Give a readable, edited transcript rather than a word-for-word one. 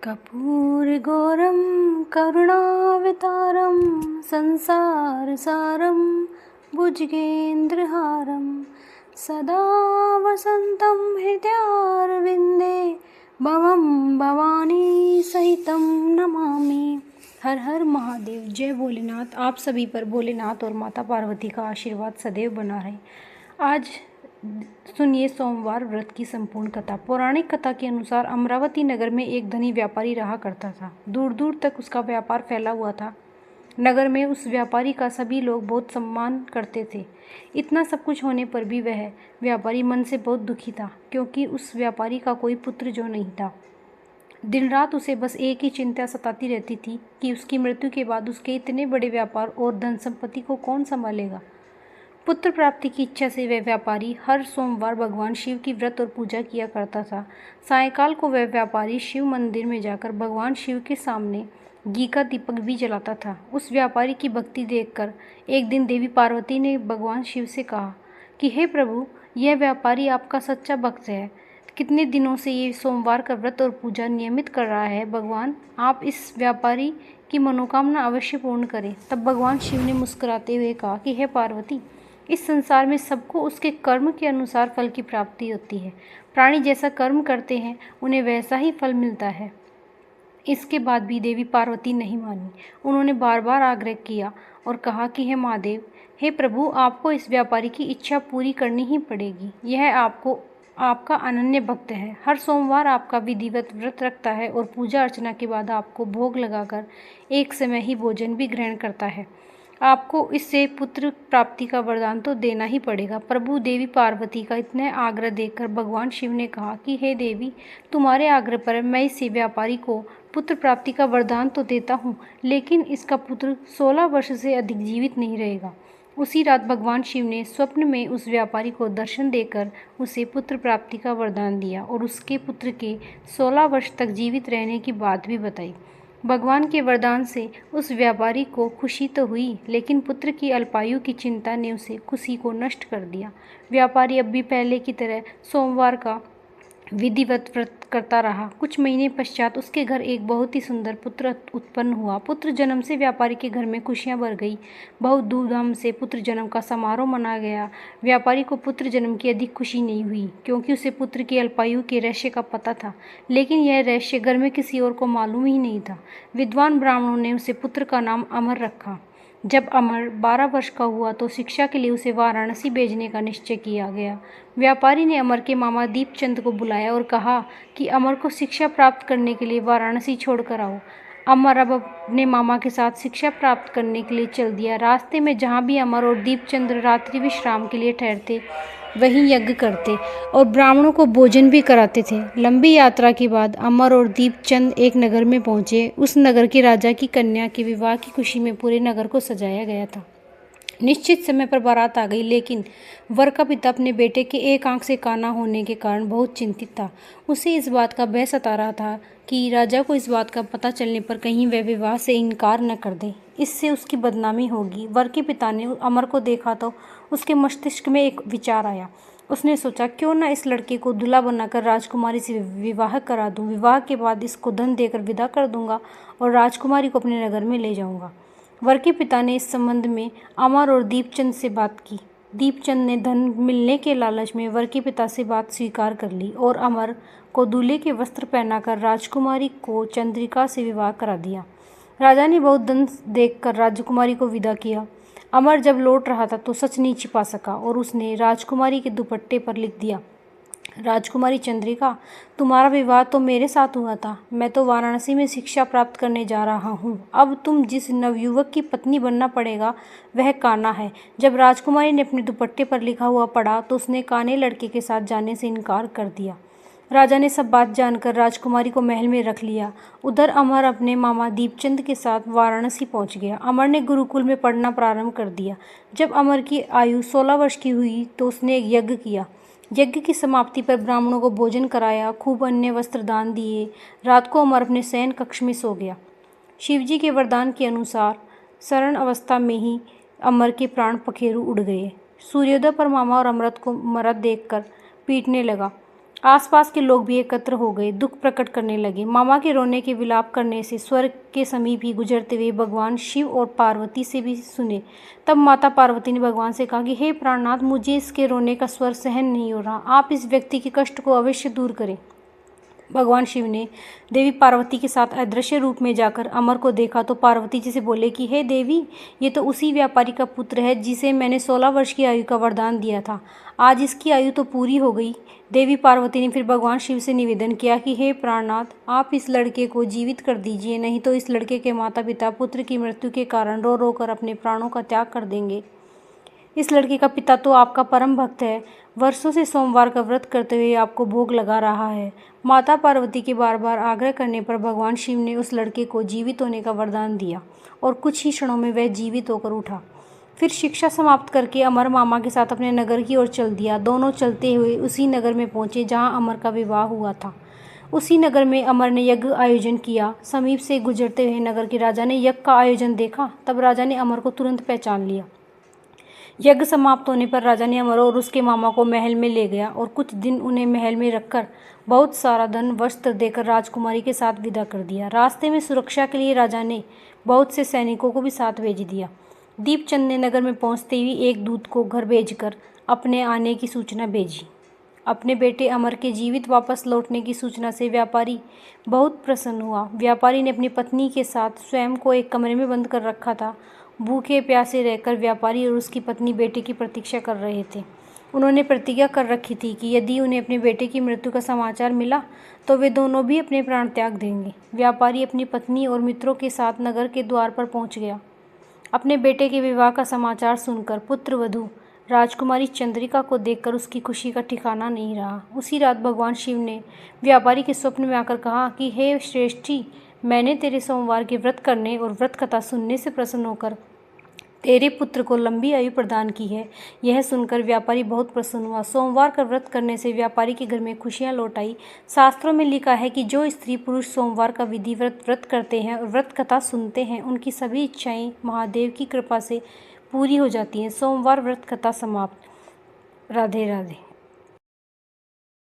कर्पूरगौरं करुणावतारं संसारसारं भुजगेन्द्रहारं सदा वसन्तं हृदयारविन्दे भवं भवानी सहितं नमामि। हर हर महादेव। जय भोलेनाथ। आप सभी पर भोलेनाथ और माता पार्वती का आशीर्वाद सदैव बना रहे। आज सुनिए सोमवार व्रत की संपूर्ण कथा। पौराणिक कथा के अनुसार अमरावती नगर में एक धनी व्यापारी रहा करता था। दूर दूर तक उसका व्यापार फैला हुआ था। नगर में उस व्यापारी का सभी लोग बहुत सम्मान करते थे। इतना सब कुछ होने पर भी वह व्यापारी मन से बहुत दुखी था, क्योंकि उस व्यापारी का कोई पुत्र जो नहीं था। दिन रात उसे बस एक ही चिंता सताती रहती थी कि उसकी मृत्यु के बाद उसके इतने बड़े व्यापार और धन संपत्ति को कौन संभालेगा। पुत्र प्राप्ति की इच्छा से वह व्यापारी हर सोमवार भगवान शिव की व्रत और पूजा किया करता था। सायंकाल को वह व्यापारी शिव मंदिर में जाकर भगवान शिव के सामने घी का दीपक भी जलाता था। उस व्यापारी की भक्ति देखकर एक दिन देवी पार्वती ने भगवान शिव से कहा कि हे प्रभु, यह व्यापारी आपका सच्चा भक्त है। कितने दिनों से ये सोमवार का व्रत और पूजा नियमित कर रहा है। भगवान, आप इस व्यापारी की मनोकामना अवश्य पूर्ण करें। तब भगवान शिव ने मुस्कुराते हुए कहा कि हे पार्वती, इस संसार में सबको उसके कर्म के अनुसार फल की प्राप्ति होती है। प्राणी जैसा कर्म करते हैं उन्हें वैसा ही फल मिलता है। इसके बाद भी देवी पार्वती नहीं मानी। उन्होंने बार बार आग्रह किया और कहा कि हे महादेव, हे प्रभु, आपको इस व्यापारी की इच्छा पूरी करनी ही पड़ेगी। यह आपका अनन्य भक्त है। हर सोमवार आपका विधिवत व्रत रखता है और पूजा अर्चना के बाद आपको भोग लगाकर एक समय ही भोजन भी ग्रहण करता है। आपको इससे पुत्र प्राप्ति का वरदान तो देना ही पड़ेगा। प्रभु देवी पार्वती का इतना आग्रह देखकर भगवान शिव ने कहा कि हे देवी, तुम्हारे आग्रह पर मैं इस व्यापारी को पुत्र प्राप्ति का वरदान तो देता हूँ, लेकिन इसका पुत्र 16 वर्ष से अधिक जीवित नहीं रहेगा। उसी रात भगवान शिव ने स्वप्न में उस व्यापारी को दर्शन देकर उसे पुत्र प्राप्ति का वरदान दिया और उसके पुत्र के 16 वर्ष तक जीवित रहने की बात भी बताई। भगवान के वरदान से उस व्यापारी को खुशी तो हुई, लेकिन पुत्र की अल्पायु की चिंता ने उसे खुशी को नष्ट कर दिया। व्यापारी अब भी पहले की तरह सोमवार का विधिवत व्रत करता रहा। कुछ महीने पश्चात उसके घर एक बहुत ही सुंदर पुत्र उत्पन्न हुआ। पुत्र जन्म से व्यापारी के घर में खुशियां भर गई। बहुत धूमधाम से पुत्र जन्म का समारोह मनाया गया। व्यापारी को पुत्र जन्म की अधिक खुशी नहीं हुई, क्योंकि उसे पुत्र की अल्पायु के रहस्य का पता था, लेकिन यह रहस्य घर में किसी और को मालूम ही नहीं था। विद्वान ब्राह्मणों ने उसे पुत्र का नाम अमर रखा। जब अमर 12 वर्ष का हुआ तो शिक्षा के लिए उसे वाराणसी भेजने का निश्चय किया गया। व्यापारी ने अमर के मामा दीपचंद को बुलाया और कहा कि अमर को शिक्षा प्राप्त करने के लिए वाराणसी छोड़कर आओ। अमर अब अपने मामा के साथ शिक्षा प्राप्त करने के लिए चल दिया। रास्ते में जहाँ भी अमर और दीपचंद रात्रि विश्राम के लिए ठहरते, वहीं यज्ञ करते और ब्राह्मणों को भोजन भी कराते थे। लंबी यात्रा के बाद अमर और दीपचंद एक नगर में पहुंचे। उस नगर के राजा की कन्या के विवाह की खुशी में पूरे नगर को सजाया गया था। निश्चित समय पर बारात आ गई, लेकिन वर का पिता अपने बेटे के एक आंख से काना होने के कारण बहुत चिंतित था। उसे इस बात का भय सता रहा था कि राजा को इस बात का पता चलने पर कहीं वह विवाह से इनकार न कर दे, इससे उसकी बदनामी होगी। वर के पिता ने अमर को देखा तो उसके मस्तिष्क में एक विचार आया। उसने सोचा, क्यों न इस लड़के को दूल्हा बनाकर राजकुमारी से विवाह करा दूं। विवाह के बाद इसको धन देकर विदा कर दूंगा और राजकुमारी को अपने नगर में ले जाऊंगा। वर के पिता ने इस संबंध में अमर और दीपचंद से बात की। दीपचंद ने धन मिलने के लालच में वर के पिता से बात स्वीकार कर ली और अमर को दूल्हे के वस्त्र पहनाकर राजकुमारी को चंद्रिका से विवाह करा दिया। राजा ने बहुत धन देखकर राजकुमारी को विदा किया। अमर जब लौट रहा था तो सच नहीं छिपा सका और उसने राजकुमारी के दुपट्टे पर लिख दिया, राजकुमारी चंद्रिका, तुम्हारा विवाह तो मेरे साथ हुआ था। मैं तो वाराणसी में शिक्षा प्राप्त करने जा रहा हूँ। अब तुम जिस नवयुवक की पत्नी बनना पड़ेगा वह काना है। जब राजकुमारी ने अपने दुपट्टे पर लिखा हुआ पढ़ा तो उसने काने लड़के के साथ जाने से इनकार कर दिया। राजा ने सब बात जानकर राजकुमारी को महल में रख लिया। उधर अमर अपने मामा दीपचंद के साथ वाराणसी पहुंच गया। अमर ने गुरुकुल में पढ़ना प्रारंभ कर दिया। जब अमर की आयु 16 वर्ष की हुई तो उसने एक यज्ञ किया। यज्ञ की समाप्ति पर ब्राह्मणों को भोजन कराया, खूब अन्य वस्त्र दान दिए। रात को अमर अपने शयन कक्ष में सो गया। शिवजी के वरदान के अनुसार शरण अवस्था में ही अमर के प्राण पखेरु उड़ गए। सूर्योदय पर मामा और अमृत को मरत देखकर पीटने लगा। आसपास के लोग भी एकत्र हो गए, दुख प्रकट करने लगे। मामा के रोने के विलाप करने से स्वर्ग के समीप ही गुजरते हुए भगवान शिव और पार्वती से भी सुने। तब माता पार्वती ने भगवान से कहा कि हे प्राणनाथ, मुझे इसके रोने का स्वर सहन नहीं हो रहा, आप इस व्यक्ति के कष्ट को अवश्य दूर करें। भगवान शिव ने देवी पार्वती के साथ अदृश्य रूप में जाकर अमर को देखा तो पार्वती जी से बोले कि हे देवी, ये तो उसी व्यापारी का पुत्र है जिसे मैंने 16 वर्ष की आयु का वरदान दिया था। आज इसकी आयु तो पूरी हो गई। देवी पार्वती ने फिर भगवान शिव से निवेदन किया कि हे प्राणनाथ, आप इस लड़के को जीवित कर दीजिए, नहीं तो इस लड़के के माता पिता पुत्र की मृत्यु के कारण रो रो कर अपने प्राणों का त्याग कर देंगे। इस लड़के का पिता तो आपका परम भक्त है, वर्षों से सोमवार का व्रत करते हुए आपको भोग लगा रहा है। माता पार्वती के बार बार आग्रह करने पर भगवान शिव ने उस लड़के को जीवित होने का वरदान दिया और कुछ ही क्षणों में वह जीवित होकर उठा। फिर शिक्षा समाप्त करके अमर मामा के साथ अपने नगर की ओर चल दिया। दोनों चलते हुए उसी नगर में पहुंचे जहां अमर का विवाह हुआ था। उसी नगर में अमर ने यज्ञ आयोजन किया। समीप से गुजरते हुए नगर के राजा ने यज्ञ का आयोजन देखा। तब राजा ने अमर को तुरंत पहचान लिया। यज्ञ समाप्त होने पर राजा ने अमर और उसके मामा को महल में ले गया और कुछ दिन उन्हें महल में रखकर बहुत सारा धन वस्त्र देकर राजकुमारी के साथ विदा कर दिया। रास्ते में सुरक्षा के लिए राजा ने बहुत से सैनिकों को भी साथ भेज दिया। दीपचंद ने नगर में पहुंचते ही एक दूत को घर भेजकर अपने आने की सूचना भेजी। अपने बेटे अमर के जीवित वापस लौटने की सूचना से व्यापारी बहुत प्रसन्न हुआ। व्यापारी ने अपनी पत्नी के साथ स्वयं को एक कमरे में बंद कर रखा था। भूखे प्यासे रहकर व्यापारी और उसकी पत्नी बेटे की प्रतीक्षा कर रहे थे। उन्होंने प्रतिज्ञा कर रखी थी कि यदि उन्हें अपने बेटे की मृत्यु का समाचार मिला तो वे दोनों भी अपने प्राण त्याग देंगे। व्यापारी अपनी पत्नी और मित्रों के साथ नगर के द्वार पर पहुंच गया। अपने बेटे के विवाह का समाचार सुनकर पुत्र वधू राजकुमारी चंद्रिका को देखकर उसकी खुशी का ठिकाना नहीं रहा। उसी रात भगवान शिव ने व्यापारी के स्वप्न में आकर कहा कि हे श्रेष्ठी, मैंने तेरे सोमवार के व्रत करने और व्रत कथा सुनने से प्रसन्न होकर तेरे पुत्र को लंबी आयु प्रदान की है। यह सुनकर व्यापारी बहुत प्रसन्न हुआ। सोमवार का व्रत करने से व्यापारी के घर में खुशियां लौट आई। शास्त्रों में लिखा है कि जो स्त्री पुरुष सोमवार का विधिवत व्रत करते हैं और व्रत कथा सुनते हैं, उनकी सभी इच्छाएं महादेव की कृपा से पूरी हो जाती हैं। सोमवार व्रत कथा समाप्त। राधे राधे।